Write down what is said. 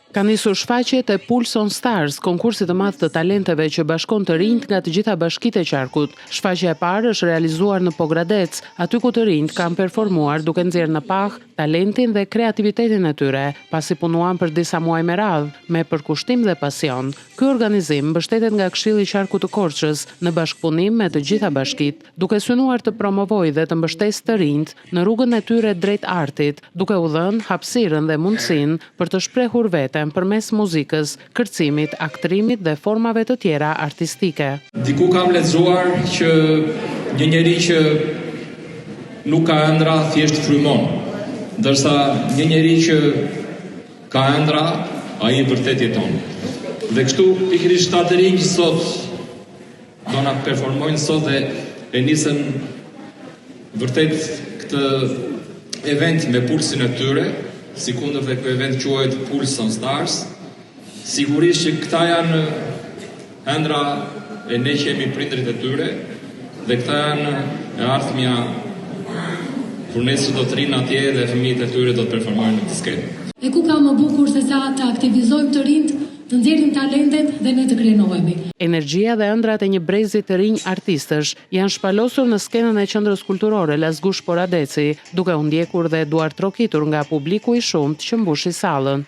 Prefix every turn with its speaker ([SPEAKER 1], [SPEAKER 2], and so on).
[SPEAKER 1] Ka nisur shfaqjet e Pulse on Stars, konkursit të madh të talenteve që bashkon të rinjt nga të gjitha bashkitë e qarkut. Shfaqja e parë është realizuar në Pogradec, aty ku të rinjt kanë performuar duke nxjerrë në pah talentin dhe kreativitetin e tyre, pasi punuan për disa muaj me radhë, me përkushtim dhe pasion. Ky organizim mbështetet nga Këshilli i Qarkut të Korçës në bashkëpunim me të gjitha bashkitë, duke synuar të promovojë dhe të mbështesë të rinjt në rrugën e tyre drejt artit, duke u dhënë hapësirën dhe mundësinë për të shprehur veten përmes muzikës, kërcimit, aktrimit dhe formave të tjera artistike.
[SPEAKER 2] Diku kam lexuar që një njeri që nuk ka ëndra thjesht frymon, ndërsa një njeri që ka ëndra, ai vërtet jeton. Dhe kështu pikërisht ata të rinj sot do na performojnë sot dhe e nisën vërtet këtë event me pulsin e tyre, si kundër dhe këtë event quhet Pulse on Stars. Sigurisht që këta janë ëndra e ne që jemi prindrit e tyre, dhe këta janë e ardhmja kur nesër do të rinë atje dhe fëmijët e tyre do të performojnë në disketë.
[SPEAKER 3] E ku ka më bukur se sa të aktivizojmë të rinjt, të nxjerrim talentet dhe ne të krenohemi.
[SPEAKER 1] Energjia dhe ëndrat e një brezi të rinj artistësh janë shpalosur në skenën e qendrës kulturore Lazgush Poradeci, duke u ndjekur dhe duar trokitur nga publiku i shumt që mbushi sallën.